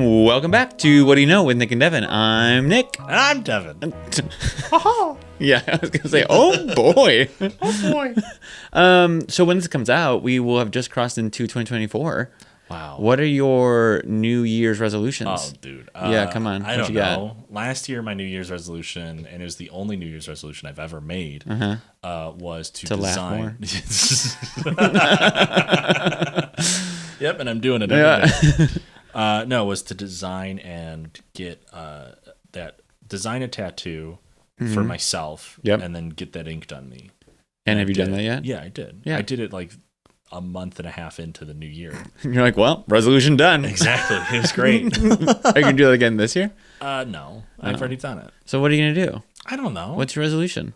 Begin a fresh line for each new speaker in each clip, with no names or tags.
Welcome back to What Do You Know with Nick and Devin. I'm Nick.
And I'm Devin.
Yeah, I was going to say, oh boy.
Oh boy.
So when this comes out, we will have just crossed into 2024.
Wow.
What are your New Year's resolutions?
Oh, dude.
Yeah, come on.
I
What
don't
you got?
know. Last year, my New Year's resolution, and it was the only New Year's resolution I've ever made, was to design. Yep, and I'm doing it every day. No, it was to design and get design a tattoo for myself, and then get that inked on me.
And have you done that yet?
Yeah, I did.
Yeah.
I did it like a month and a half into the new year.
You're like, well, resolution done.
Exactly. It was great.
Are you going to do that again this year?
No, I've already done it.
So what are you going to do?
I don't know.
What's your resolution?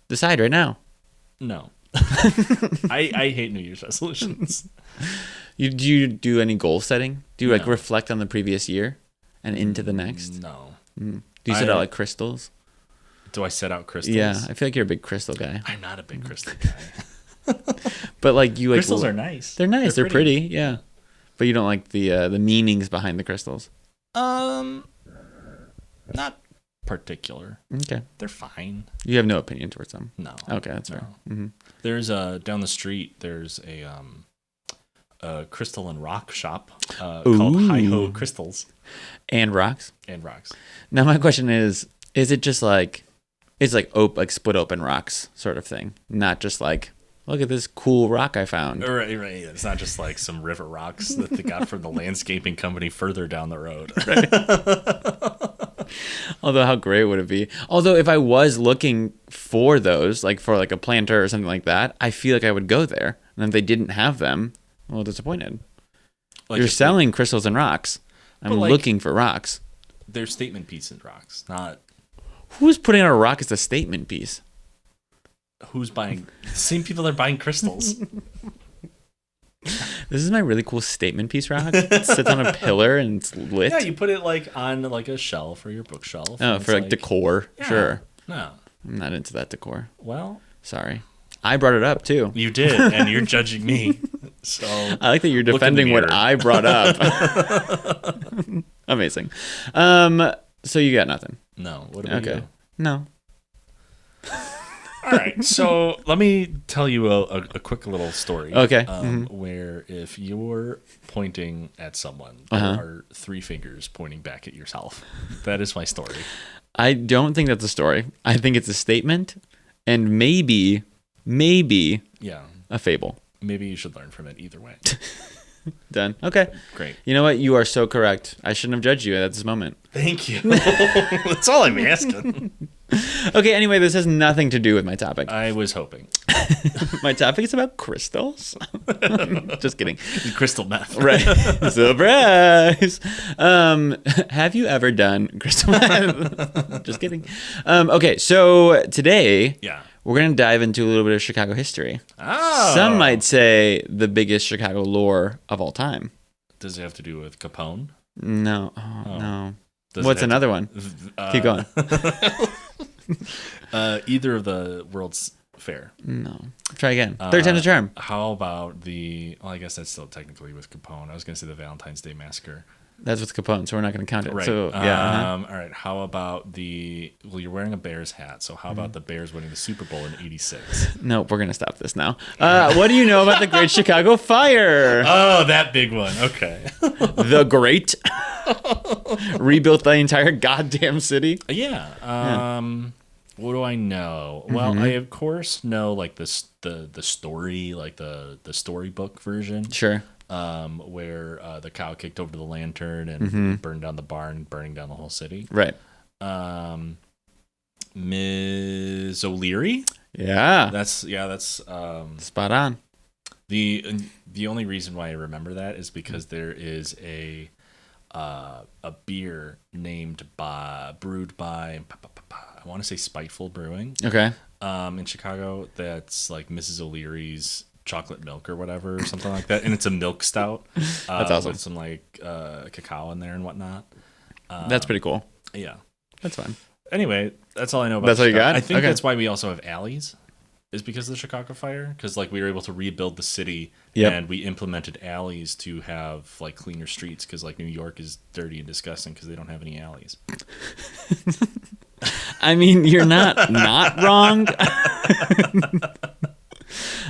Decide right now.
No. I hate New Year's resolutions.
Do you do any goal setting? Do you reflect on the previous year and into the next?
No.
Do you set out like crystals?
Do I set out crystals?
Yeah, I feel like you're a big crystal guy.
I'm not a big crystal guy.
But like you like
crystals are nice.
They're nice. They're pretty. Yeah. But you don't like the meanings behind the crystals.
Not particular.
Okay.
They're fine.
You have no opinion towards them.
No.
Okay, that's fair. Mm-hmm.
There's down the street. There's a crystal and rock shop called Hi Ho Crystals
and rocks.
And rocks.
Now my question is it just like it's like split open rocks sort of thing, not just like look at this cool rock I found.
Right. It's not just like some river rocks that they got from the landscaping company further down the road.
Right. Although how great would it be? Although if I was looking for those, like for like a planter or something like that, I feel like I would go there. And if they didn't have them, I'm a little disappointed. Like you're selling crystals and rocks. I'm looking for rocks.
They're statement piece and rocks, not...
Who's putting out a rock as a statement piece?
Who's buying? The same people that are buying crystals.
This is my really cool statement piece rock. It sits on a pillar and it's lit.
Yeah, you put it like on like a shelf or your bookshelf.
Oh, for like decor. Yeah, sure.
No.
I'm not into that decor.
Well.
Sorry. I brought it up too.
You did, and you're judging me. So
I like that you're defending what I brought up. Amazing. So you got nothing.
No. What about you?
No.
All right, so let me tell you a quick little story.
Okay.
Where if you're pointing at someone, there are three fingers pointing back at yourself. That is my story.
I don't think that's a story. I think it's a statement and maybe a fable. Maybe
you should learn from it either way.
Done. Okay.
Great.
You know what? You are so correct. I shouldn't have judged you at this moment.
Thank you. That's all I'm asking.
Okay, anyway, this has nothing to do with my topic.
I was hoping.
My topic is about crystals. Just kidding.
Crystal meth.
Right. Surprise. Have you ever done crystal meth? Just kidding. Okay, so today we're going to dive into a little bit of Chicago history.
Oh.
Some might say the biggest Chicago lore of all time.
Does it have to do with Capone?
No. No. What's another one? Keep going.
Either of the World's Fair.
No. Try again. Third time's a charm.
How about I guess that's still technically with Capone. I was going to say the Valentine's Day Massacre.
That's with Capone, so we're not going to count it.
Right.
So, yeah.
All right. How about you're wearing a Bears hat, so how about the Bears winning the Super Bowl in '86?
No, we're going to stop this now. What do you know about the Great Chicago Fire?
Oh, that big one. Okay.
The Great. Rebuilt the entire goddamn city.
Yeah. What do I know? Well, I of course know like the story, like the storybook version.
Sure.
Where the cow kicked over the lantern and burned down the barn, burning down the whole city.
Right.
Ms. O'Leary.
Yeah.
That's
spot on.
The only reason why I remember that is because there is a beer brewed by I want to say Spiteful Brewing.
Okay.
In Chicago, that's like Mrs. O'Leary's chocolate milk or whatever, or something like that, and it's a milk stout.
That's awesome.
With some like cacao in there and whatnot.
That's pretty cool.
Yeah,
that's fine.
Anyway, that's all I know about.
That's all you got.
I think that's why we also have alleys. is because of the Chicago fire? Because like we were able to rebuild the city, and we implemented alleys to have like cleaner streets. Because like New York is dirty and disgusting because they don't have any alleys.
I mean, you're not wrong.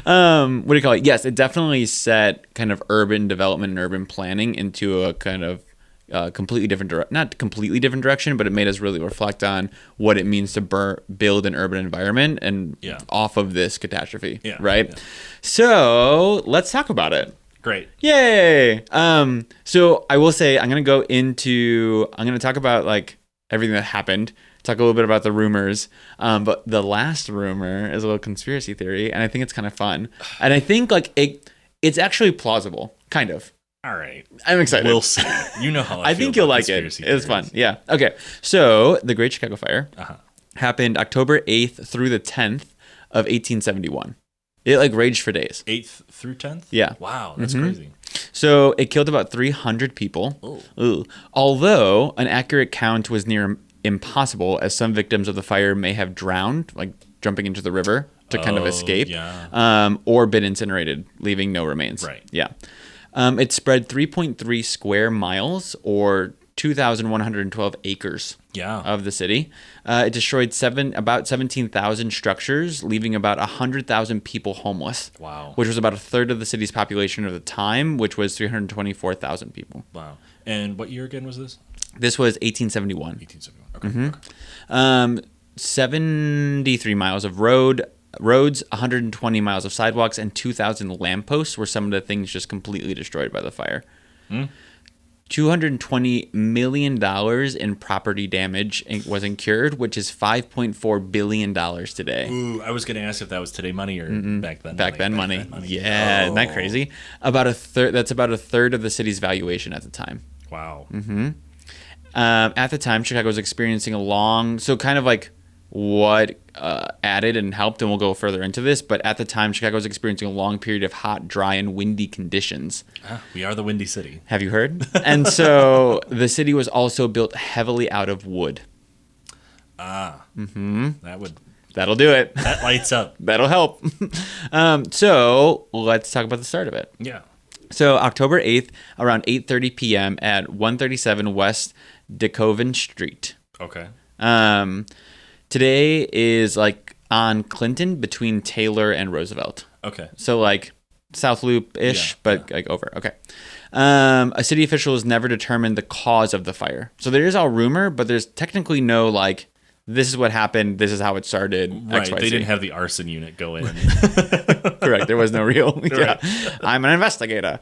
What do you call it? Yes, it definitely set kind of urban development and urban planning into a kind of completely different not completely different direction, but it made us really reflect on what it means to build an urban environment and off of this catastrophe, right? Yeah. So let's talk about it.
Great.
Yay! So I will say I'm gonna talk about like everything that happened. Talk a little bit about the rumors, but the last rumor is a little conspiracy theory, and I think it's kind of fun, and I think like it's actually plausible, kind of.
All right,
I'm excited.
We'll see. You know how I
think you'll like it. It's fun. Yeah. Okay. So the Great Chicago Fire happened October 8th through the 10th of 1871. It like raged for days.
8th through 10th.
Yeah.
Wow, that's crazy.
So it killed about 300 people. Ooh. Although an accurate count was near impossible, as some victims of the fire may have drowned, like jumping into the river to kind of escape, or been incinerated, leaving no remains.
Right.
Yeah. It spread 3.3 square miles, or 2,112 acres of the city. It destroyed about 17,000 structures, leaving about 100,000 people homeless.
Wow.
Which was about a third of the city's population at the time, which was 324,000 people.
Wow. And what year again was this?
This was 1871.
1871. Okay.
Okay. 73 miles of roads, 120 miles of sidewalks, and 2,000 lampposts were some of the things just completely destroyed by the fire. $220 million in property damage was incurred, which is $5.4 billion today.
Ooh, I was going to ask if that was today money or back then.
Back then money. Yeah, isn't that crazy? That's about a third of the city's valuation at the time.
Wow.
At the time, Chicago was experiencing kind of like what added and helped, and we'll go further into this, but at the time, Chicago was experiencing a long period of hot, dry, and windy conditions.
We are the Windy City.
Have you heard? And so the city was also built heavily out of wood. That'll do it.
That lights up.
That'll help. So let's talk about the start of it.
Yeah.
So October 8th, around 8:30 p.m. at 137 West DeKoven Street.
Okay.
Today is like on Clinton between Taylor and Roosevelt.
Okay.
So like South Loop-ish, but like over. Okay. A city official has never determined the cause of the fire. So there is all rumor, but there's technically no like, this is what happened, this is how it started.
Right.
XYZ.
They didn't have the arson unit go in.
Correct. There was no real. Yeah. I'm an investigator.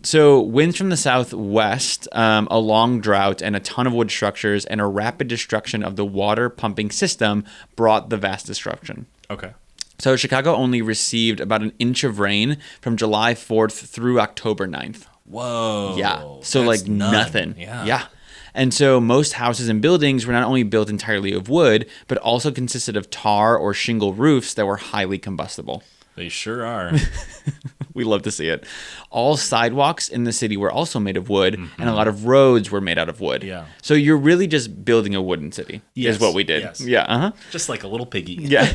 So winds from the southwest, a long drought, and a ton of wood structures, and a rapid destruction of the water pumping system brought the vast destruction.
Okay.
So Chicago only received about an inch of rain from July 4th through October 9th.
Whoa.
Yeah. So like nothing.
Yeah.
And so most houses and buildings were not only built entirely of wood, but also consisted of tar or shingle roofs that were highly combustible.
They sure are.
We love to see it. All sidewalks in the city were also made of wood, and a lot of roads were made out of wood.
Yeah.
So you're really just building a wooden city, is what we did.
Yes.
Yeah.
Just like a little piggy.
Yeah.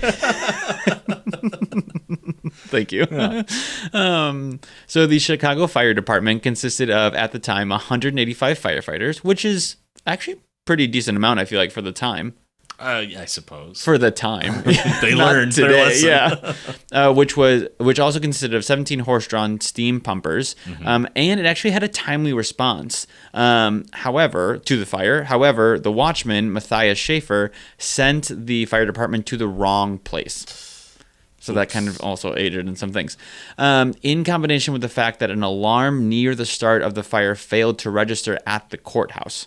Thank you. Yeah. So the Chicago Fire Department consisted of, at the time, 185 firefighters, which is actually a pretty decent amount, I feel like, for the time.
I suppose.
For the time.
They learned today, their lesson.
Yeah. Which also consisted of 17 horse-drawn steam pumpers, and it actually had a timely response. However, to the fire. However, the watchman, Matthias Schaefer, sent the fire department to the wrong place. So that kind of also aided in some things. In combination with the fact that an alarm near the start of the fire failed to register at the courthouse.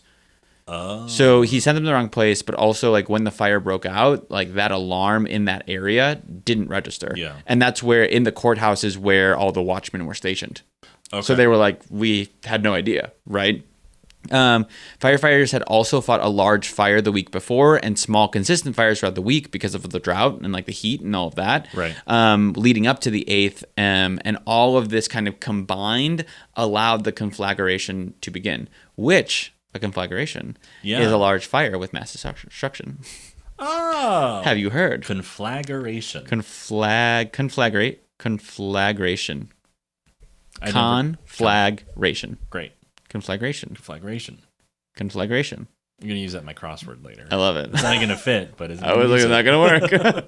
Oh.
So he sent them to the wrong place, but also like when the fire broke out, like that alarm in that area didn't register.
Yeah.
And that's where in the courthouse is where all the watchmen were stationed.
Okay.
So they were like, we had no idea, right? Firefighters had also fought a large fire the week before and small consistent fires throughout the week because of the drought and like the heat and all of that.
Right.
Leading up to the 8th, and all of this kind of combined allowed the conflagration to begin, which a conflagration is a large fire with mass destruction.
Oh.
Have you heard?
Conflagration.
Conflagration. Conflagration.
Great.
Conflagration.
I'm going to use that in my crossword later.
I love it.
It's not going to fit, but it's
I was like, not going to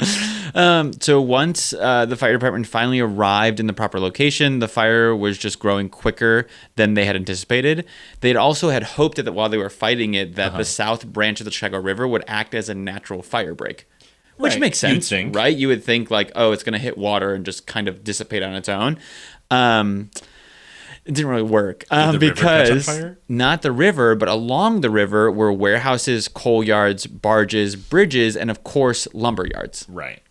work. So once the fire department finally arrived in the proper location, the fire was just growing quicker than they had anticipated. They had also had hoped that while they were fighting it, that the south branch of the Chicago River would act as a natural fire break. Which makes sense, right? You would think like, oh, it's going to hit water and just kind of dissipate on its own. It didn't really work because not the river, but along the river were warehouses, coal yards, barges, bridges, and of course, lumber yards.
Right.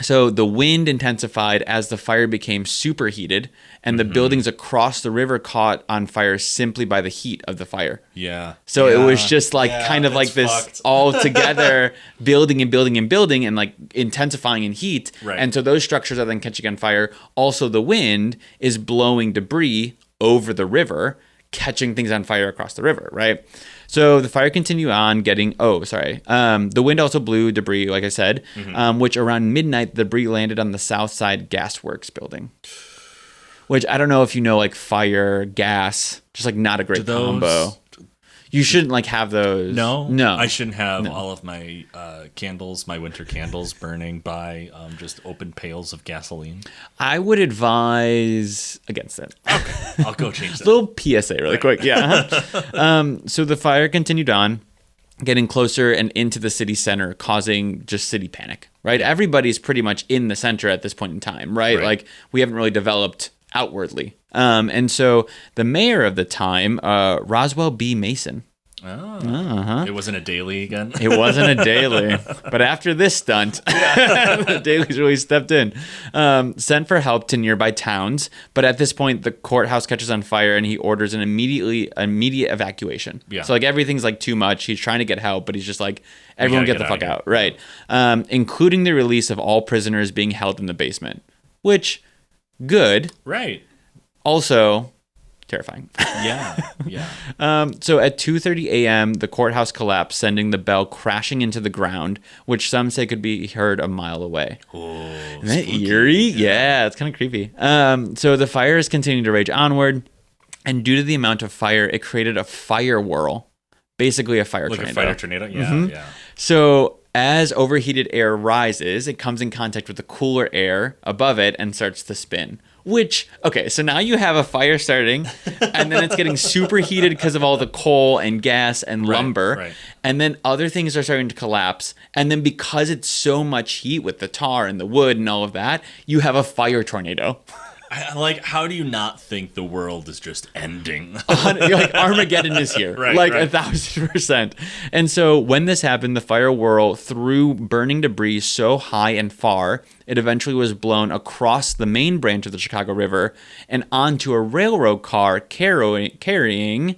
So the wind intensified as the fire became superheated, and the buildings across the river caught on fire simply by the heat of the fire.
Yeah.
So it was just like kind of like this
fucked.
all together building and like intensifying in heat.
Right.
And so those structures are then catching on fire. Also, the wind is blowing debris over the river, catching things on fire across the river, right? So the fire continued on the wind also blew debris, like I said, which around midnight, the debris landed on the South Side Gasworks building. Which I don't know if you know, like fire, gas, just like not a great combo. You shouldn't like have those.
No. I shouldn't have all of my candles, my winter candles burning by just open pails of gasoline.
I would advise against it.
Okay, I'll go change that.
Little PSA really quick. Yeah. So the fire continued on, getting closer and into the city center, causing just city panic, right? Everybody's pretty much in the center at this point in time, right? Like we haven't really developed outwardly. And so the mayor of the time, Roswell B. Mason.
It wasn't a daily again?
It wasn't a daily. But after this stunt, the dailies really stepped in. Sent for help to nearby towns. But at this point, the courthouse catches on fire and he orders an immediate evacuation. Yeah. So like everything's like too much. He's trying to get help, but he's just like, everyone get the fuck out. Right. Including the release of all prisoners being held in the basement. Which, good.
Right.
Also, terrifying.
Yeah.
So at 2:30 a.m., the courthouse collapsed, sending the bell crashing into the ground, which some say could be heard a mile away.
Oh,
isn't that eerie? Yeah, it's kind of creepy. So the fire is continuing to rage onward, and due to the amount of fire, it created a fire whirl, basically a fire tornado.
Like a fire tornado? Yeah,
So as overheated air rises, it comes in contact with the cooler air above it and starts to spin. Which, okay, so now you have a fire starting, and then it's getting superheated because of all the coal and gas and lumber.
Right.
And then other things are starting to collapse. And then because it's so much heat with the tar and the wood and all of that, you have a fire tornado.
Like, how do you not think the world is just ending?
Like Armageddon is here,
right,
1,000%. And so when this happened, the fire whirl threw burning debris so high and far, it eventually was blown across the main branch of the Chicago River and onto a railroad car carrying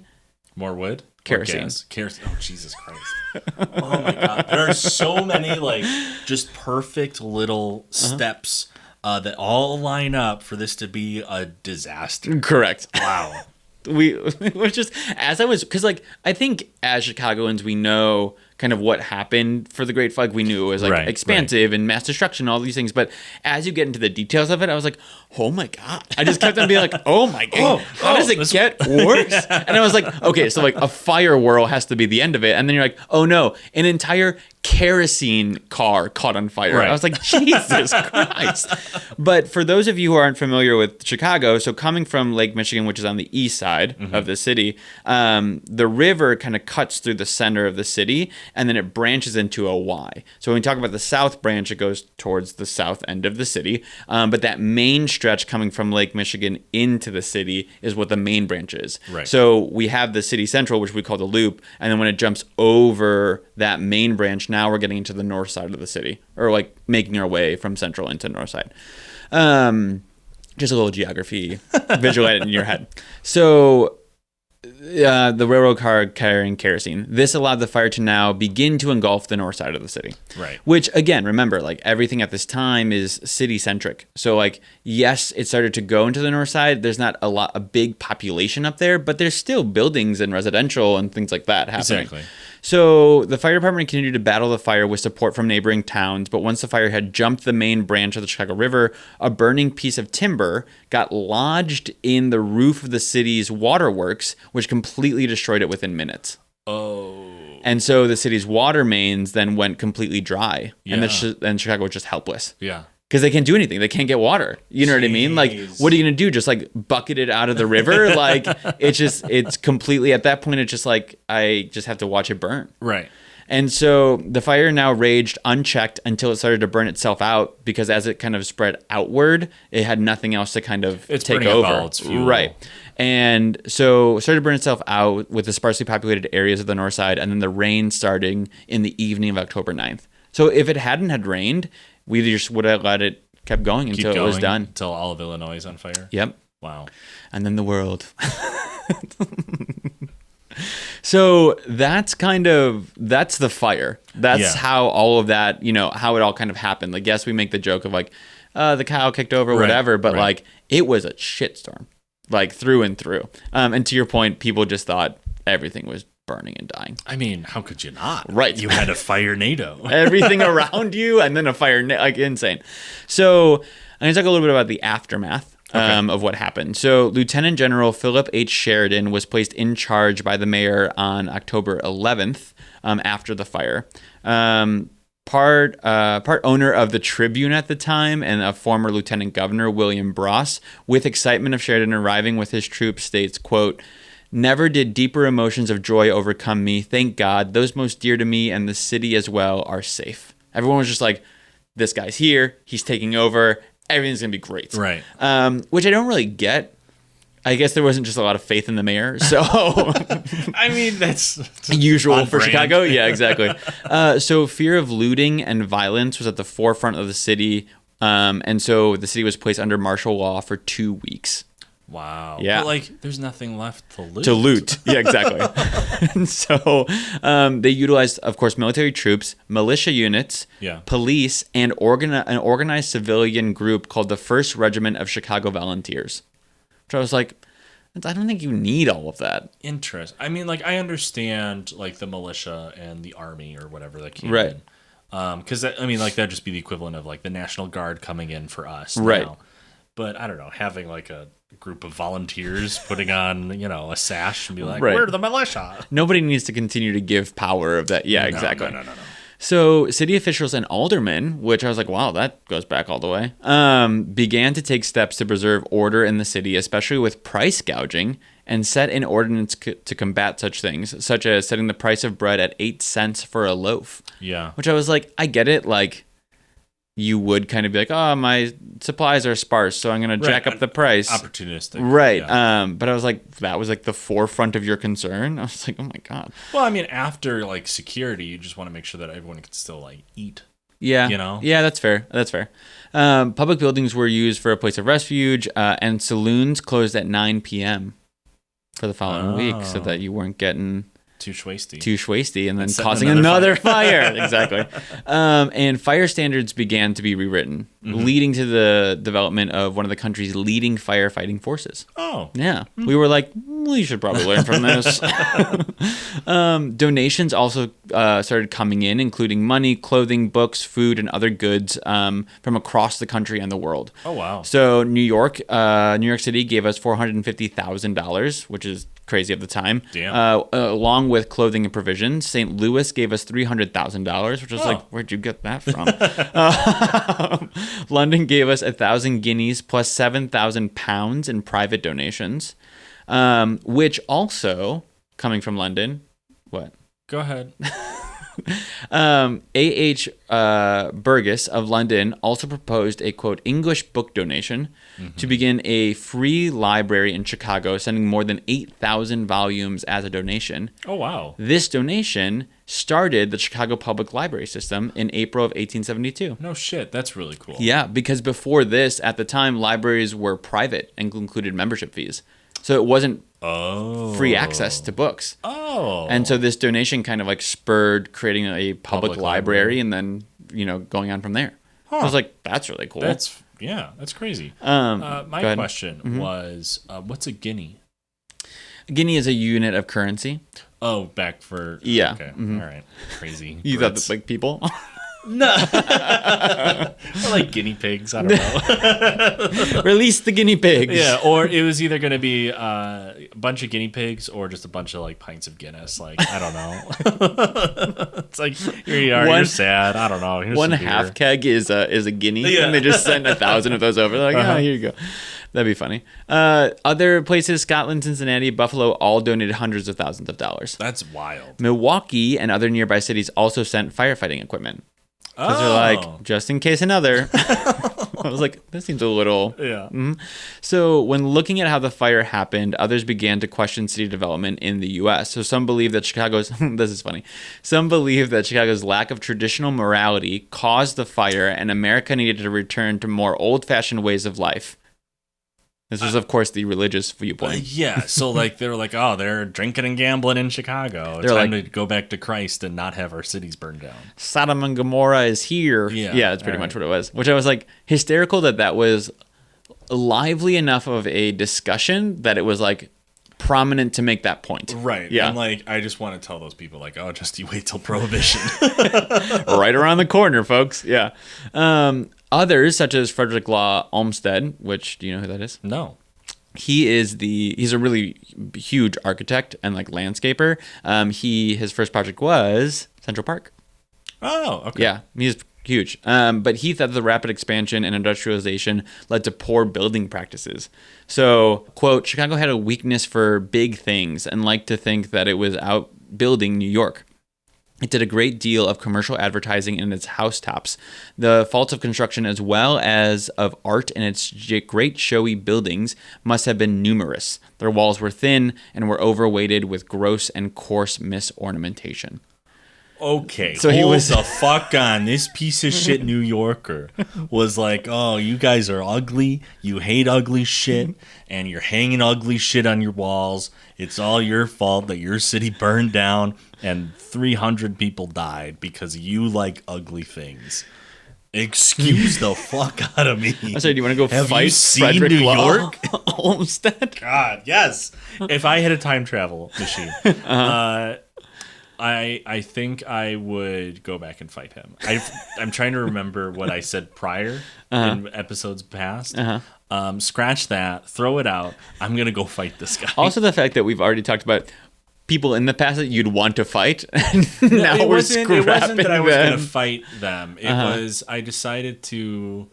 more wood,
kerosene.
Kerosene. Oh, Jesus Christ! Oh my God! There are so many like just perfect little steps. That all line up for this to be a disaster.
Correct.
Wow.
We were just, as I was, because like, I think as Chicagoans, we know kind of what happened for the Great Flood. We knew it was like expansive and mass destruction, all these things. But as you get into the details of it, I was like, oh my God. I just kept on being like, oh my God, how does it get worse? And I was like, okay, so like a fire whirl has to be the end of it. And then you're like, oh no, an entire kerosene car caught on fire. Right. I was like, Jesus Christ. But for those of you who aren't familiar with Chicago, so coming from Lake Michigan, which is on the east side of the city, the river kind of cuts through the center of the city and then it branches into a Y. So when we talk about the south branch, it goes towards the south end of the city. But that main stretch coming from Lake Michigan into the city is what the main branch is.
Right.
So we have the city central, which we call the loop. And then when it jumps over that main branch, now we're getting into the north side of the city, or like making our way from central into north side. Just a little geography visual in your head. So the railroad car carrying kerosene. This allowed the fire to now begin to engulf the north side of the city.
Right.
Which, again, remember, like everything at this time is city-centric. So, like, yes, it started to go into the north side. There's not a big population up there, but there's still buildings and residential and things like that happening.
Exactly.
So the fire department continued to battle the fire with support from neighboring towns, but once the fire had jumped the main branch of the Chicago River, a burning piece of timber got lodged in the roof of the city's waterworks, which completely destroyed it within minutes.
Oh.
And so the city's water mains then went completely dry,
Yeah.
and Chicago was just helpless.
Yeah.
Because they can't do anything. They can't get water. You know what I mean? Like, what are you going to do? Just like bucket it out of the river? Like, it's completely, at that point, it's just like, I just have to watch it burn.
Right.
And so the fire now raged unchecked until it started to burn itself out, because as it kind of spread outward, it had nothing else to kind of take over.
All its fuel.
Right. And so it started to burn itself out with the sparsely populated areas of the north side, and then the rain starting in the evening of October 9th. So if it hadn't had rained, we just would have let it kept going until it was done.
Until all of Illinois is on fire?
Yep.
Wow.
And then the world. So that's the fire. That's how all of that, how it all kind of happened. Like, yes, we make the joke of like, the cow kicked over, whatever, but like it was a shitstorm, like through and through. And to your point, people just thought everything was burning and dying.
I mean, how could you not?
Right.
You had a fire NATO.
Everything around you, and then a fire, like insane. So I'm going to talk a little bit about the aftermath of what happened. So Lieutenant General Philip H. Sheridan was placed in charge by the mayor on October 11th after the fire. Part owner of the Tribune at the time and a former Lieutenant Governor, William Bross, with excitement of Sheridan arriving with his troops, states, quote, "Never did deeper emotions of joy overcome me. Thank God, those most dear to me and the city as well are safe." Everyone was just like, this guy's here. He's taking over. Everything's going to be great.
Right.
Which I don't really get. I guess there wasn't just a lot of faith in the mayor. So,
I mean, that's
usual for Chicago. Yeah, exactly. So fear of looting and violence was at the forefront of the city. And so the city was placed under martial law for 2 weeks.
Wow.
Yeah.
But like, there's nothing left to loot.
To loot. Yeah, exactly. And so they utilized, of course, military troops, militia units, police, and an organized civilian group called the 1st Regiment of Chicago Volunteers. Which I was like, I don't think you need all of that.
I mean, like, I understand, like, the militia and the army or whatever that came
in.
Because, I mean, like, that'd just be the equivalent of, like, the National Guard coming in for us
right
now. But, I don't know, having, like, a group of volunteers putting on, a sash and be like, we're the militia.
Nobody needs to continue to give power of that. Yeah,
No,
exactly.
No.
So city officials and aldermen, which I was like, wow, that goes back all the way, began to take steps to preserve order in the city, especially with price gouging, and set an ordinance to combat such things, such as setting the price of bread at 8 cents for a loaf.
Yeah.
Which I was like, I get it. Like, you would kind of be like, oh, my supplies are sparse, so I'm going to jack up the price.
Opportunistic.
Right.
Yeah.
But I was like, that was like the forefront of your concern. I was like, oh my God.
Well, I mean, after like security, you just want to make sure that everyone can still like eat.
Yeah. Yeah, that's fair. Public buildings were used for a place of refuge, and saloons closed at 9 p.m. for the following week so that you weren't getting
too
schwasty and then causing another fire. Exactly. And fire standards began to be rewritten, leading to the development of one of the country's leading firefighting forces.
Oh.
Yeah. We were like, we should probably learn from this. Donations also started coming in, including money, clothing, books, food, and other goods from across the country and the world.
Oh, wow.
So New York City gave us $450,000, which is crazy at the time.
Damn.
Along with clothing and provisions. St. Louis gave us $300,000, which was like, where'd you get that from? London gave us 1,000 guineas plus 7,000 pounds in private donations, which also, coming from London, what?
Go ahead.
A.H. Burgess of London also proposed a, quote, English book donation to begin a free library in Chicago, sending more than 8,000 volumes as a donation.
Oh, wow.
This donation started the Chicago Public Library System in April of 1872.
No shit. That's really cool.
Yeah, because before this, at the time, libraries were private and included membership fees. So it wasn't free access to books.
Oh.
And so this donation kind of like spurred creating a public library and then, going on from there. I was like, that's really cool.
That's crazy. My question was, what's a guinea?
A guinea is a unit of currency.
Oh, back for...
Yeah.
Okay.
Mm-hmm.
All right. Crazy.
You thought that, like, people?
No. Or like guinea pigs. I don't know.
Release the guinea pigs.
Yeah, or it was either going to be a bunch of guinea pigs or just a bunch of like pints of Guinness. Like, I don't know. It's like, here you are, you're sad. I don't know. Here's
one
some
half
beer.
keg is a guinea,
Yeah.
and they just send 1,000 of those over. They're like, oh, here you go. That'd be funny. Other places, Scotland, Cincinnati, Buffalo, all donated hundreds of thousands of dollars.
That's wild.
Milwaukee and other nearby cities also sent firefighting equipment. Because they're like, just in case another. I was like, this seems a little...
Yeah.
Mm-hmm. So when looking at how the fire happened, others began to question city development in the U.S. So some believe that Chicago's... this is funny. Some believe that Chicago's lack of traditional morality caused the fire, and America needed to return to more old-fashioned ways of life. This was, of course, the religious viewpoint.
Yeah, so like they were like, oh, they're drinking and gambling in Chicago. It's
They're
time
like-
to go back to Christ and not have our cities burned down.
Sodom and Gomorrah is here.
Yeah,
That's pretty
all
much
right.
what it was. Which I was like, hysterical that was lively enough of a discussion that it was like prominent to make that point.
Right.
Yeah.
And like, I just want to tell those people like, oh, just you wait till Prohibition.
Right around the corner, folks. Yeah. Others, such as Frederick Law Olmsted, which, do you know who that is?
No.
He's a really huge architect and like landscaper. His first project was Central Park.
Oh, okay.
Yeah, he's huge. But he thought the rapid expansion and industrialization led to poor building practices. So, quote, Chicago had a weakness for big things and liked to think that it was outbuilding New York. It did a great deal of commercial advertising in its housetops. The faults of construction as well as of art in its great showy buildings must have been numerous. Their walls were thin and were overweighted with gross and coarse misornamentation.
Okay,
So
hold
he was-
the fuck on. This piece of shit New Yorker was like, oh, you guys are ugly. You hate ugly shit, and you're hanging ugly shit on your walls. It's all your fault that your city burned down and 300 people died because you like ugly things. Excuse the fuck out of me.
I said, do you want to go
Have
fight
you seen
Frederick
New
Law
York?
Olmsted?
God, yes. If I had a time travel machine, I think I would go back and fight him. I'm trying to remember what I said prior in episodes past. Scratch that, throw it out. I'm gonna go fight this guy.
Also, the fact that we've already talked about people in the past that you'd want to fight, and now
it
we're
wasn't
scrapping
that I was
them.
gonna fight them. It was I decided to.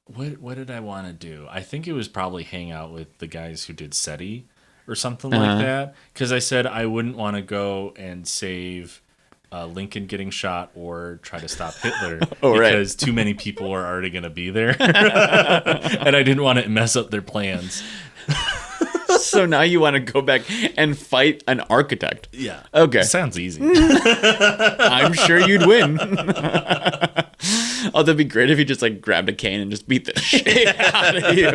What did I want to do? I think it was probably hang out with the guys who did SETI or something like that. Because I said I wouldn't want to go and save Lincoln getting shot or try to stop Hitler because too many people are already going to be there. And I didn't want to mess up their plans.
So now you want to go back and fight an architect.
Yeah.
Okay.
Sounds easy.
I'm sure you'd win. Oh, that'd be great if you just like grabbed a cane and just beat the shit out of you.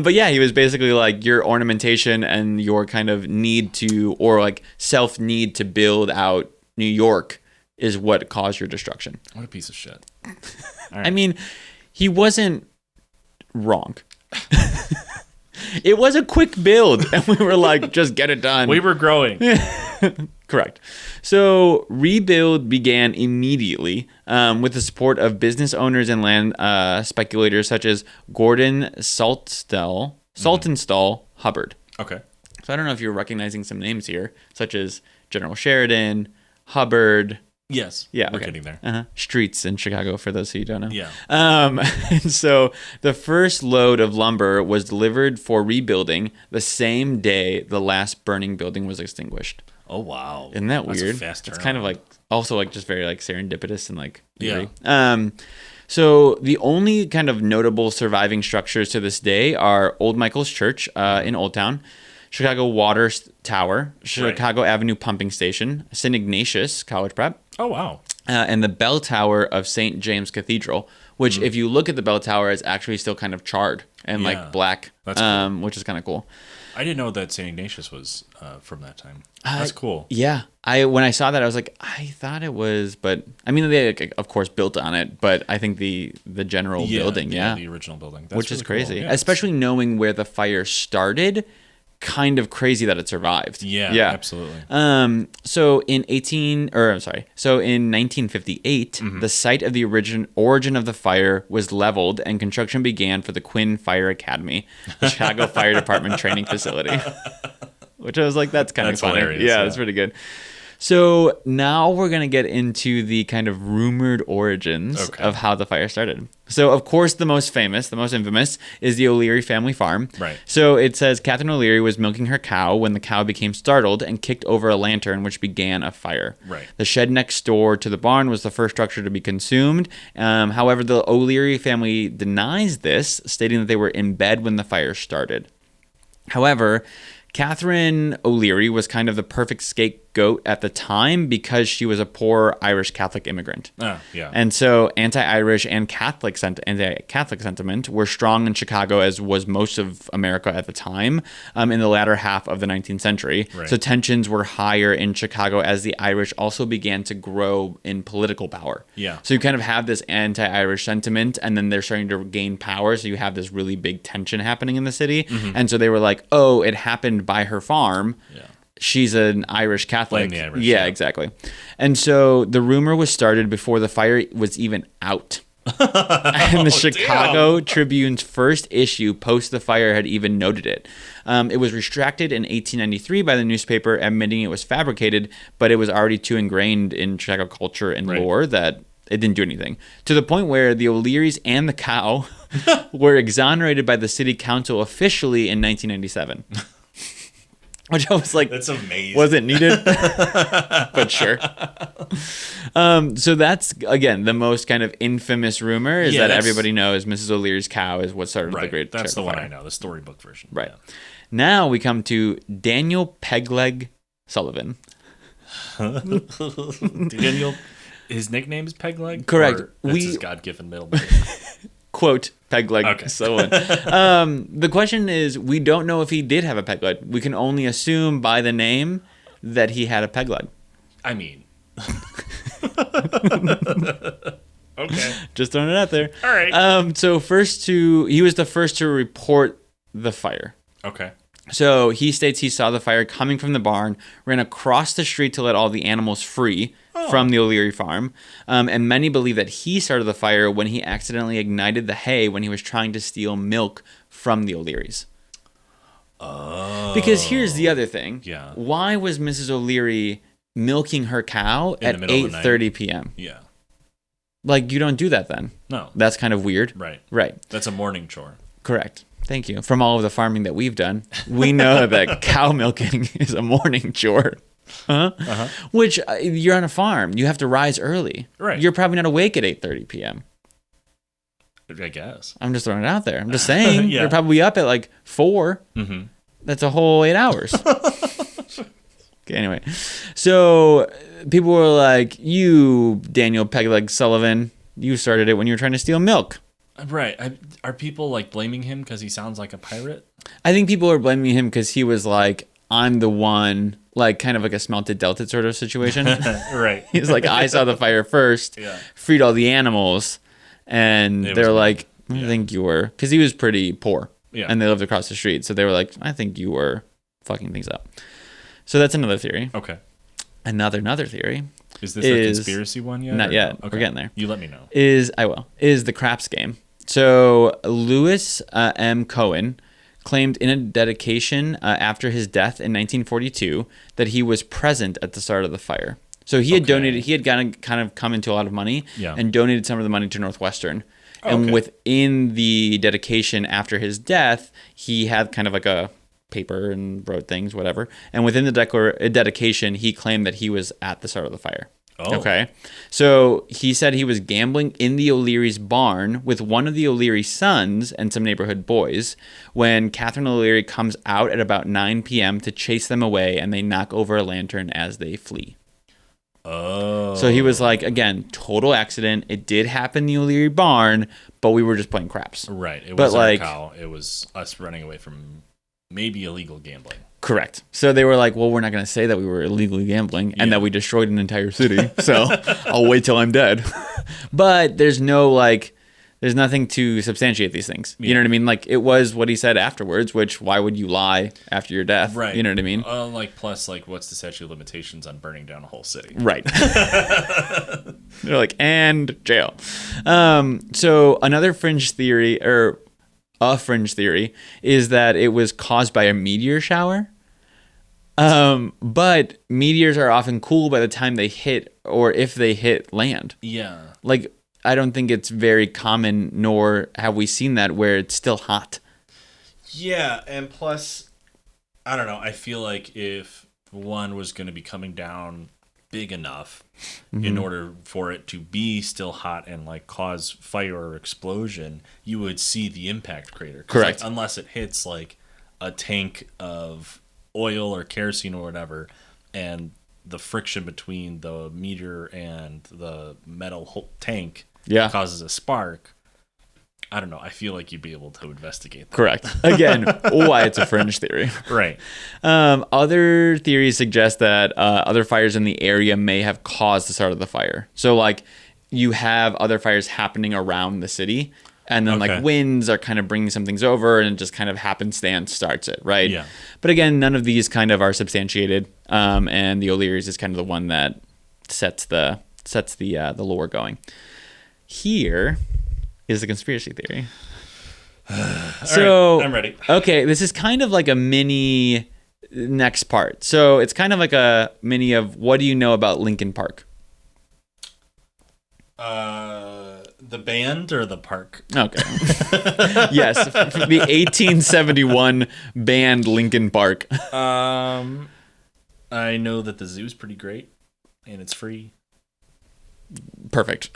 But yeah, he was basically like your ornamentation and your kind of need to, or like self need to build out New York is what caused your destruction.
What a piece of shit.
I mean, he wasn't wrong. It was a quick build, and we were like, just get it done.
We were growing.
Correct. So rebuild began immediately with the support of business owners and land speculators such as Gordon Saltonstall Hubbard.
Okay.
So I don't know if you're recognizing some names here, such as General Sheridan, Hubbard.
Yes.
Yeah,
We're
okay.
getting there.
Streets in Chicago, for those who don't know.
Yeah.
And so the first load of lumber was delivered for rebuilding the same day the last burning building was extinguished.
Oh, wow.
Isn't that
That's
weird?
a fast
It's kind of
turnaround.
like also like just very like serendipitous and like
Yeah.
eerie. So the only kind of notable surviving structures to this day are Old Michael's Church in Old Town, Chicago Water Tower, Chicago Avenue Pumping Station, St. Ignatius College Prep.
Oh, wow.
And the bell tower of St. James Cathedral, which if you look at the bell tower, is actually still kind of charred and like black,
That's cool.
which is kind of cool.
I didn't know that St. Ignatius was from that time. That's cool.
Yeah, when I saw that, I was like, I thought it was, but I mean, they of course built on it, but I think the general building,
the original building, that's
which is
really cool.
crazy,
Yeah,
especially knowing where the fire started. kind of crazy that it survived.
Yeah, absolutely.
So in 1958, the site of the origin of the fire was leveled and construction began for the Quinn Fire Academy, the Chicago Fire Department training facility. Which I was like, that's kind of funny.
Hilarious,
yeah, that's pretty good. So now we're going to get into the kind of rumored origins of how the fire started. So, of course, the most infamous, is the O'Leary family farm.
Right.
So it says Catherine O'Leary was milking her cow when the cow became startled and kicked over a lantern, which began a fire.
Right.
The shed next door to the barn was the first structure to be consumed. However, the O'Leary family denies this, stating that they were in bed when the fire started. However, Catherine O'Leary was kind of the perfect scapegoat at the time because she was a poor Irish Catholic immigrant.
Yeah.
And so anti-Irish and anti-Catholic sentiment were strong in Chicago, as was most of America at the time, in the latter half of the 19th century.
Right.
So tensions were higher in Chicago as the Irish also began to grow in political power.
Yeah.
So you kind of have this anti-Irish sentiment, and then they're starting to gain power. So you have this really big tension happening in the city. Mm-hmm. And so they were like, oh, it happened by her farm. Yeah. She's an Irish Catholic.
Blame the Irish.
Yeah, exactly. And so the rumor was started before the fire was even out. And the Chicago Tribune's first issue post the fire had even noted it. It was retracted in 1893 by the newspaper, admitting it was fabricated, but it was already too ingrained in Chicago culture and lore that it didn't do anything. To the point where the O'Learys and the cow were exonerated by the city council officially in 1997. Which I was like,
that's amazing.
Wasn't needed, but sure. So that's, again, the most kind of infamous rumor is that everybody knows Mrs. O'Leary's cow is what started the Great
That's the
Chicago
one
Fire.
I know, the storybook version.
Right.
Yeah.
Now we come to Daniel Pegleg Sullivan.
Daniel, his nickname is Pegleg?
Correct.
Or that's his God-given middle name.
Quote, Pegleg Sullivan. The question is, we don't know if he did have a peg leg. We can only assume by the name that he had a peg leg.
I mean. Okay.
Just throwing it out there.
All right.
So he was the first to report the fire.
Okay.
So he states he saw the fire coming from the barn, ran across the street to let all the animals free from the O'Leary farm. And many believe that he started the fire when he accidentally ignited the hay when he was trying to steal milk from the O'Learys. Oh. Because here's the other thing.
Yeah.
Why was Mrs. O'Leary milking her cow at 8:30 p.m.?
Yeah.
Like, you don't do that then.
No.
That's kind of weird.
Right. That's a morning chore.
Correct. Thank you. From all of the farming that we've done, we know that cow milking is a morning chore. Which, you're on a farm. You have to rise early.
Right.
You're probably not awake at 8:30 p.m.
I guess.
I'm just throwing it out there. I'm just saying. You're probably up at like 4. Mm-hmm. That's a whole 8 hours. Okay, anyway. So people were like, you, Daniel Pegleg Sullivan, you started it when you were trying to steal milk.
Right. Are people like blaming him because he sounds like a pirate?
I think people are blaming him because he was like, I'm the one, like kind of like a smelted delta sort of situation.
Right.
He's like, I saw the fire first, freed all the animals, and they're like, I think you were, because he was pretty poor, and they lived across the street. So they were like, I think you were fucking things up. So that's another theory.
Okay.
Another theory.
Is this the conspiracy one yet?
Not yet.
Okay.
We're getting there.
You let me know.
Is the craps game. So Louis M. Cohen claimed in a dedication after his death in 1942 that he was present at the start of the fire. So he had donated. He had kind of come into a lot of money and donated some of the money to Northwestern. And within the dedication after his death, he had kind of like a paper and wrote things, whatever. And within the dedication, he claimed that he was at the start of the fire. Oh. Okay. So he said he was gambling in the O'Leary's barn with one of the O'Leary sons and some neighborhood boys when Catherine O'Leary comes out at about 9 p.m. to chase them away, and they knock over a lantern as they flee.
Oh.
So he was like, again, total accident. It did happen in the O'Leary barn, but we were just playing craps.
Right. It wasn't like, our cow. It was us running away from maybe illegal gambling.
Correct. So they were like, well, we're not going to say that we were illegally gambling and that we destroyed an entire city. So I'll wait till I'm dead. But there's no There's nothing to substantiate these things. You know what I mean? Like, it was what he said afterwards, which why would you lie after your death?
Right.
You know what I mean?
Plus, what's the statute of limitations on burning down a whole city?
Right. They're like, and jail. So another fringe theory, or a fringe theory, is that it was caused by a meteor shower. But meteors are often cool by the time they hit, or if they hit land.
Yeah.
Like, I don't think it's very common, nor have we seen that where it's still hot.
Yeah, and plus, I don't know, I feel like if one was going to be coming down big enough in order for it to be still hot and like cause fire or explosion, you would see the impact crater.
Correct.
Like, unless it hits like a tank of oil or kerosene or whatever, and the friction between the meteor and the metal tank causes a spark. I don't know. I feel like you'd be able to investigate that.
Correct. Again, why it's a fringe theory.
Right.
Other theories suggest that other fires in the area may have caused the start of the fire. So, like, you have other fires happening around the city, and then, like, winds are kind of bringing some things over, and it just kind of happenstance starts it, right?
Yeah.
But again, none of these kind of are substantiated, and the O'Leary's is kind of the one that sets the lore going. Here is the conspiracy theory.
So, right, I'm ready.
Okay, this is kind of like a mini next part. So it's kind of like a mini of what do you know about Linkin Park?
The band or the park?
Okay. Yes, the 1871 band Linkin Park.
I know that the zoo's pretty great and it's free.
Perfect.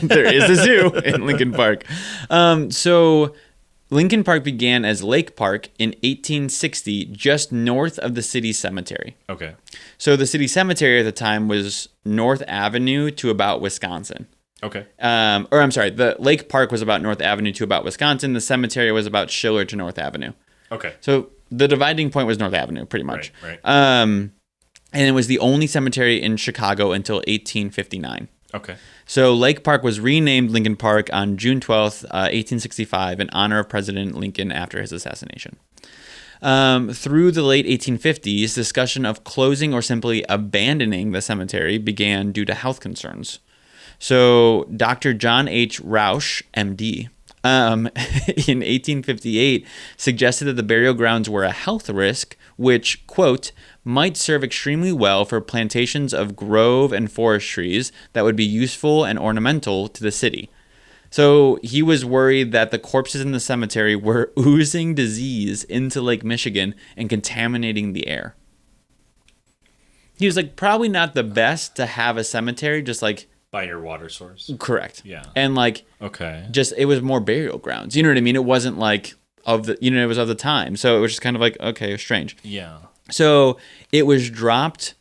There is a zoo in Linkin Park. So Linkin Park began as Lake Park in 1860, just north of the city cemetery.
Okay.
So the city cemetery at the time was North Avenue to about Wisconsin.
Okay.
The Lake Park was about North Avenue to about Wisconsin. The cemetery was about Schiller to North Avenue.
Okay.
So the dividing point was North Avenue, pretty much.
Right.
And it was the only cemetery in Chicago until 1859.
Okay.
So Lake Park was renamed Lincoln Park on June 12th, 1865, in honor of President Lincoln after his assassination. Through the late 1850s, discussion of closing or simply abandoning the cemetery began due to health concerns. So Dr. John H. Rausch, MD, in 1858 suggested that the burial grounds were a health risk, which, quote, might serve extremely well for plantations of grove and forest trees that would be useful and ornamental to the city. So he was worried that the corpses in the cemetery were oozing disease into Lake Michigan and contaminating the air. He was like, probably not the best to have a cemetery just like
by your water source.
Correct.
Yeah.
And like,
okay,
just it was more burial grounds. You know what I mean? It wasn't like it was of the time. So it was just kind of like, okay, strange.
Yeah.
So it was dropped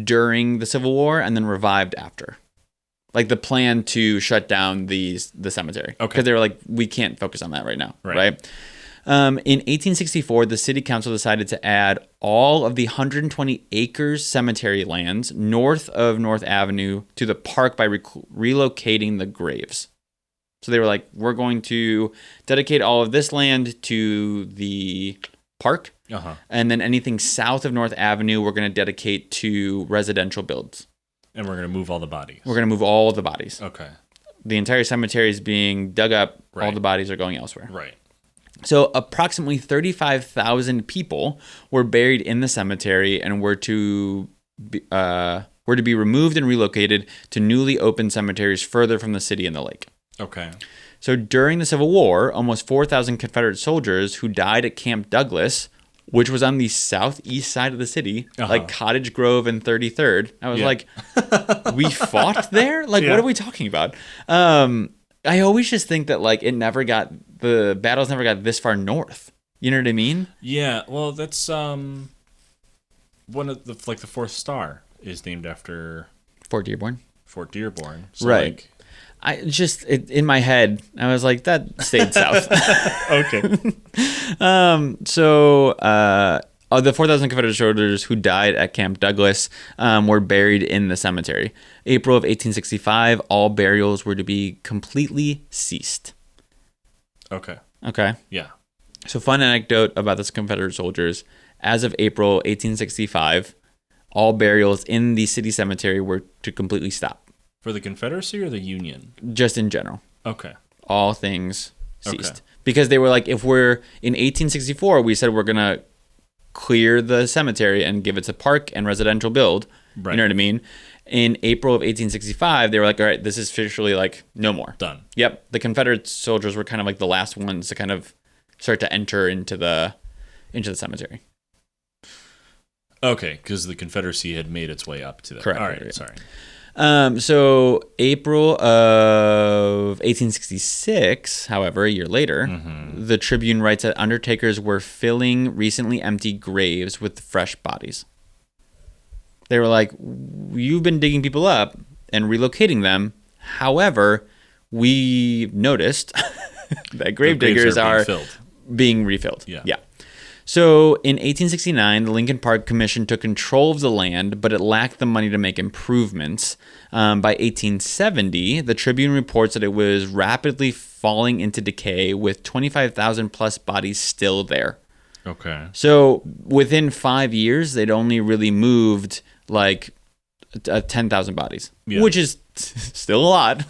during the Civil War and then revived after. Like the plan to shut down the cemetery. Okay. Because they were like, we can't focus on that right now. Right? In 1864, the city council decided to add all of the 120 acres cemetery lands north of North Avenue to the park by relocating the graves. So they were like, we're going to dedicate all of this land to the park. And then anything south of North Avenue, we're going to dedicate to residential builds.
And we're going to move all the bodies.
We're going to move all of the bodies.
Okay.
The entire cemetery is being dug up. Right. All the bodies are going elsewhere.
Right.
So approximately 35,000 people were buried in the cemetery and were to be removed and relocated to newly opened cemeteries further from the city and the lake.
Okay.
So during the Civil War, almost 4,000 Confederate soldiers who died at Camp Douglas, which was on the southeast side of the city, like Cottage Grove and 33rd. I was like, we fought there? Like, what are we talking about? I always just think that like the battles never got this far north. You know what I mean?
Yeah. Well, that's one of the the Fourth Star is named after Fort Dearborn. So,
right. Like, I just in my head I was like that stayed south.
Okay.
The 4,000 Confederate soldiers who died at Camp Douglas were buried in the cemetery. April of 1865, all burials were to be completely ceased.
Okay.
Okay.
Yeah.
So, fun anecdote about this Confederate soldiers. As of April 1865, all burials in the city cemetery were to completely stop.
For the Confederacy or the Union?
Just in general.
Okay.
All things ceased. Because they were like, if we're in 1864, we said we're going to clear the cemetery and give it a park and residential build. Right. You know what I mean? In April of 1865, they were like, all right, this is officially like no more.
Done.
Yep. The Confederate soldiers were kind of like the last ones to kind of start to enter into the cemetery.
Okay, because the Confederacy had made its way up to that.
Correct.
All right, sorry.
So April of 1866, however, a year later, the Tribune writes that undertakers were filling recently empty graves with fresh bodies. They were like, you've been digging people up and relocating them. However, we noticed that grave diggers are being refilled. Yeah. So in 1869, the Lincoln Park Commission took control of the land, but it lacked the money to make improvements. By 1870, the Tribune reports that it was rapidly falling into decay with 25,000 plus bodies still there.
Okay.
So within 5 years, they'd only really moved like 10,000 bodies, which is still a lot,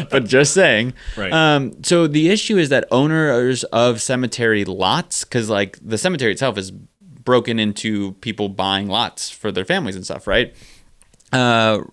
but just saying.
Right.
So the issue is that owners of cemetery lots, because like the cemetery itself is broken into people buying lots for their families and stuff, right? We're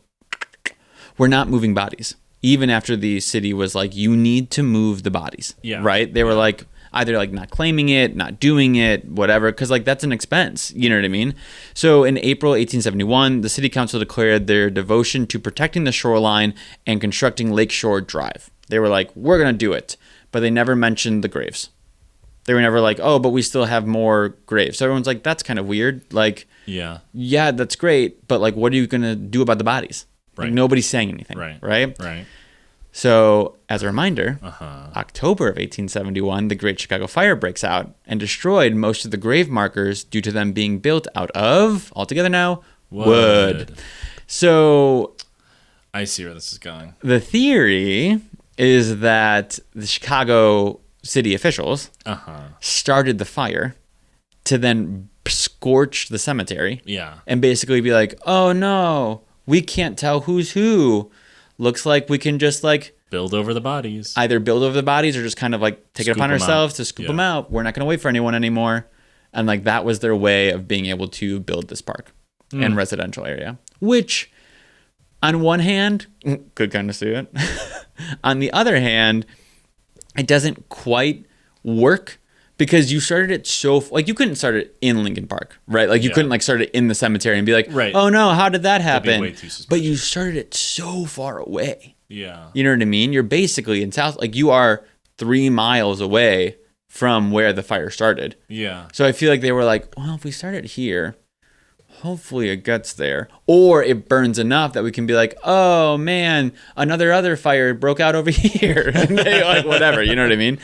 not moving bodies, even after the city was like, you need to move the bodies.
Yeah.
Right? They were like, either like not claiming it, not doing it, whatever, because like that's an expense. You know what I mean? So in April 1871, the city council declared their devotion to protecting the shoreline and constructing Lakeshore Drive. They were like, we're going to do it. But they never mentioned the graves. They were never like, oh, but we still have more graves. So everyone's like, that's kind of weird. Like, yeah, that's great. But like, what are you going to do about the bodies? Right. Like, nobody's saying anything. Right. So, as a reminder, October of 1871, the Great Chicago Fire breaks out and destroyed most of the grave markers due to them being built out of, altogether now, wood. So,
I see where this is going.
The theory is that the Chicago city officials started the fire to then scorch the cemetery.
Yeah.
And basically be like, oh no, we can't tell who's who. Looks like we can just like
build over the bodies.
Either build over the bodies or just kind of like take it upon ourselves to scoop them out. We're not going to wait for anyone anymore. And like that was their way of being able to build this park and residential area, which on one hand could kind of see it. On the other hand, it doesn't quite work because you started it so like you couldn't start it in Lincoln Park, right? Like you couldn't like start it in the cemetery and be like, oh no, how did that happen? But you started it so far away.
Yeah.
You know what I mean? You're basically in South, like you are 3 miles away from where the fire started.
Yeah.
So I feel like they were like, well, if we start it here, hopefully it gets there. Or it burns enough that we can be like, oh man, other fire broke out over here. And they like, whatever, you know what I mean?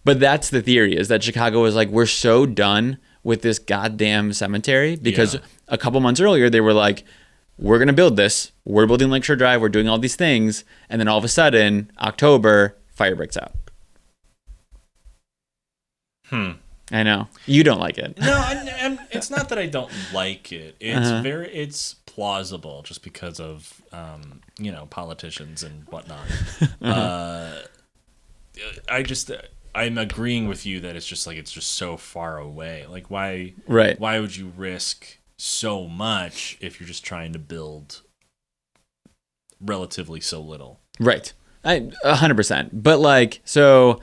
But that's the theory, is that Chicago was like, we're so done with this goddamn cemetery because a couple months earlier they were like, we're going to build this. We're building Lakeshore Drive. We're doing all these things. And then all of a sudden, October, fire breaks out. I know. You don't like it.
No, it's not that I don't like it. It's it's plausible just because of, politicians and whatnot. I'm agreeing with you that it's just so far away. Like why would you risk so much if you're just trying to build relatively so little?
Right. 100%. But like, so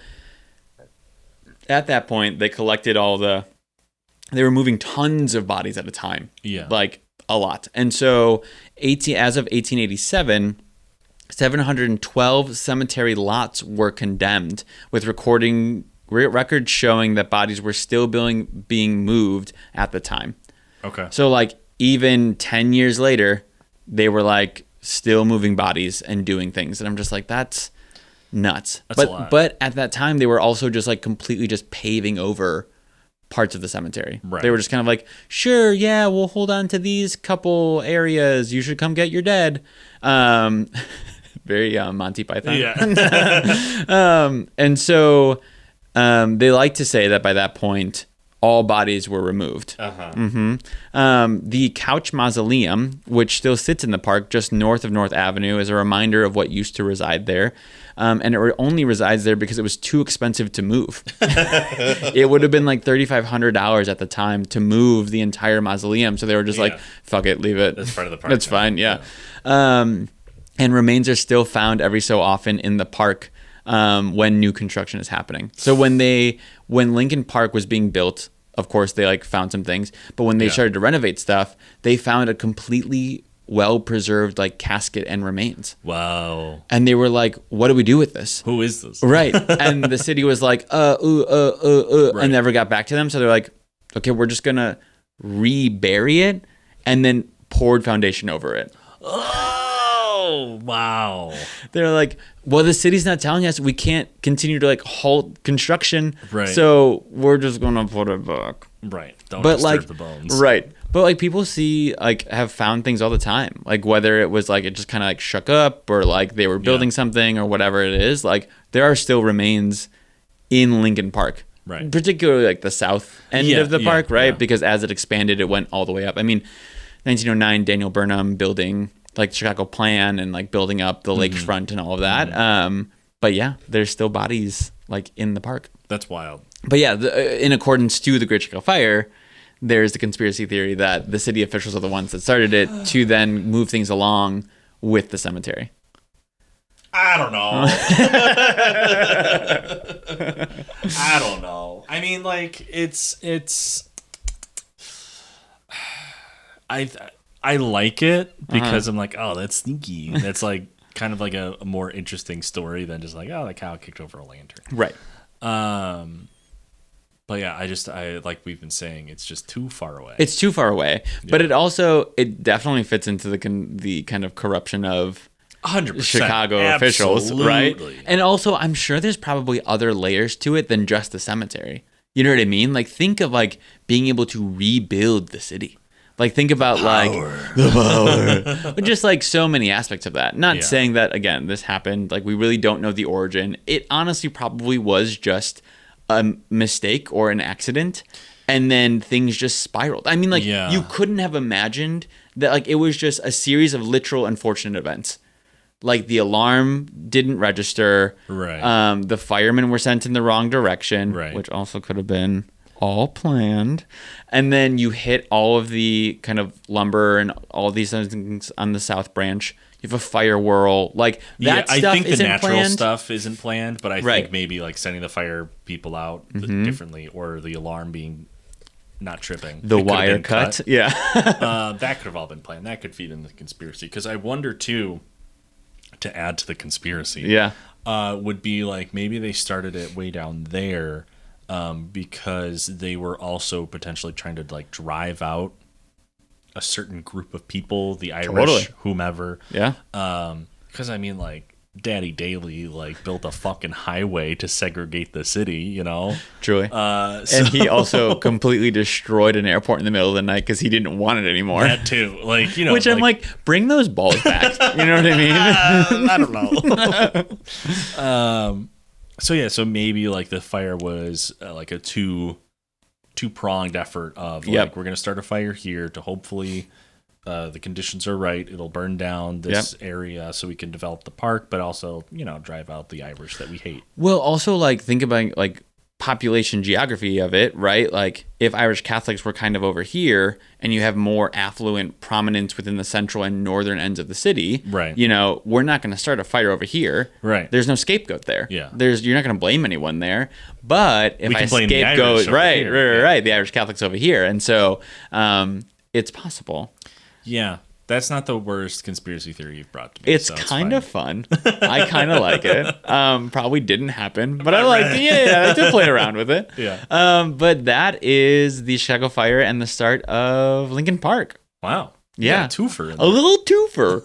at that point they collected they were moving tons of bodies at a time.
Yeah.
Like a lot. And so as of 1887, 712 cemetery lots were condemned, with records showing that bodies were still being moved at the time.
Okay.
So like even 10 years later, they were like still moving bodies and doing things. And I'm just like, that's nuts.
That's a lot.
But at that time, they were also just like completely just paving over parts of the cemetery.
Right.
They were just kind of like, sure, yeah, we'll hold on to these couple areas. You should come get your dead. very Monty Python.
Yeah.
And so they like to say that by that point, all bodies were removed. The Couch Mausoleum, which still sits in the park just north of North Avenue, is a reminder of what used to reside there. And it only resides there because it was too expensive to move. It would have been like $3,500 at the time to move the entire mausoleum. So they were just like, fuck it, leave it.
That's part of the park.
That's fine, yeah. And remains are still found every so often in the park when new construction is happening. So when Lincoln Park was being built, of course, they like found some things. But when they started to renovate stuff, they found a completely well-preserved like casket and remains.
Wow.
And they were like, what do we do with this?
Who is this?
Right. And the city was like, and never got back to them. So they're like, okay, we're just going to rebury it and then poured foundation over it.
Oh, wow.
They're like, well, the city's not telling us we can't continue to like halt construction.
Right.
So we're just going to put it back.
Right. Don't disturb the bones.
Right. But like people see like have found things all the time. Like whether it was like it just kind of like shook up or like they were building something or whatever it is, like there are still remains in Lincoln Park.
Right.
Particularly like the south end of the park, right? Yeah. Because as it expanded, it went all the way up. I mean, 1909, Daniel Burnham building like the Chicago plan and like building up the lakefront and all of that. But yeah, there's still bodies like in the park.
That's wild.
But yeah, in accordance to the Great Chicago Fire, there's the conspiracy theory that the city officials are the ones that started it to then move things along with the cemetery.
I don't know. I don't know. I mean, like it's. I like it because I'm like, oh, that's sneaky. That's like kind of like a more interesting story than just like, oh, the cow kicked over a lantern.
Right.
But yeah, I like we've been saying, it's just too far away.
It's too far away. Yeah. But it definitely fits into the kind of corruption of
100%
Chicago officials, right? And also, I'm sure there's probably other layers to it than just the cemetery. You know what I mean? Like, think of like being able to rebuild the city. Like, think about like the power. Just like so many aspects of that. Not saying that, again, this happened. Like, we really don't know the origin. It honestly probably was just a mistake or an accident. And then things just spiraled. I mean, like, you couldn't have imagined that, like, it was just a series of literal unfortunate events. Like, the alarm didn't register.
Right.
The firemen were sent in the wrong direction.
Right.
Which also could have been all planned. And then you hit all of the kind of lumber and all these things on the South Branch. You have a fire whirl. Like, that stuff isn't planned.
I think the natural stuff isn't planned, but I think maybe like sending the fire people out differently, or the alarm being not tripping.
The wire cut. Yeah.
That could have all been planned. That could feed into the conspiracy. Because I wonder, too, to add to the conspiracy, would be like maybe they started it way down there because they were also potentially trying to like drive out a certain group of people, the Irish, whomever.
Yeah.
Because I mean, like, Daddy Daley like built a fucking highway to segregate the city, you know.
Truly. And he also completely destroyed an airport in the middle of the night because he didn't want it anymore.
That too, like, you know.
Which I'm like, bring those balls back. You know what I mean?
I don't know. So maybe like the fire was like a two-pronged effort of like, we're gonna start a fire here to hopefully. The conditions are right. It'll burn down this area so we can develop the park, but also, you know, drive out the Irish that we hate.
Well, also, like, think about, like, population geography of it, right? Like, if Irish Catholics were kind of over here and you have more affluent prominence within the central and northern ends of the city,
right?
You know, we're not going to start a fire over here.
Right.
There's no scapegoat there.
Yeah.
You're not going to blame anyone there. But if I scapegoat, the Irish Catholics over here. And so it's possible.
Yeah, that's not the worst conspiracy theory you've brought to me.
It's kind of fun. I kind of like it. Probably didn't happen, but I like it. Yeah, I still played around with it.
Yeah.
But that is the Chicago Fire and the start of Lincoln Park.
Wow.
Yeah.
Twofer.
A little twofer.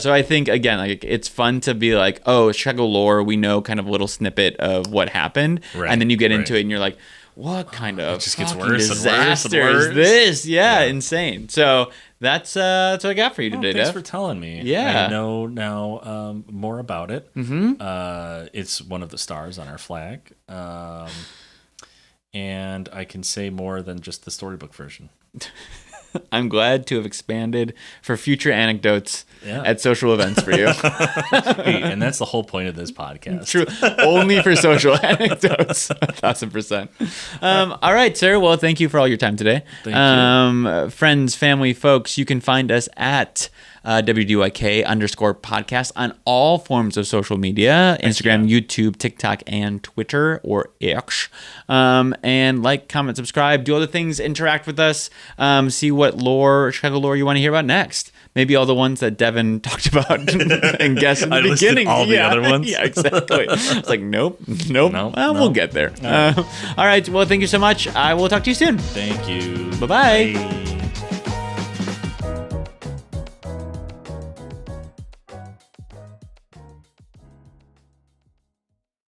So I think, again, like, it's fun to be like, oh, Chicago lore, we know kind of a little snippet of what happened.
Right.
And then you get into it and you're like, what kind of
it just gets
fucking
worse and worse and
disaster
worse.
is this? Yeah, insane. So that's what I got for you today,
Thanks
Dev.
for telling me.
Yeah.
I know now more about it. Mm-hmm. It's one of the stars on our flag. And I can say more than just the storybook version.
I'm glad to have expanded for future anecdotes at social events for you.
Hey, and that's the whole point of this podcast.
True. Only for social anecdotes. 1000%. All right, sir. Well, thank you for all your time today.
Thank you.
Friends, family, folks, you can find us at WDYK_podcast on all forms of social media, Instagram, YouTube, TikTok, and Twitter, or X. And like, comment, subscribe, do all the things, interact with us, see what Chicago lore you want to hear about next. Maybe all the ones that Devin talked about and guessed in the beginning.
All the other ones.
Yeah, exactly. It's like, nope. We'll get there. All right. Well, thank you so much. I will talk to you soon.
Thank you.
Bye-bye.
Bye.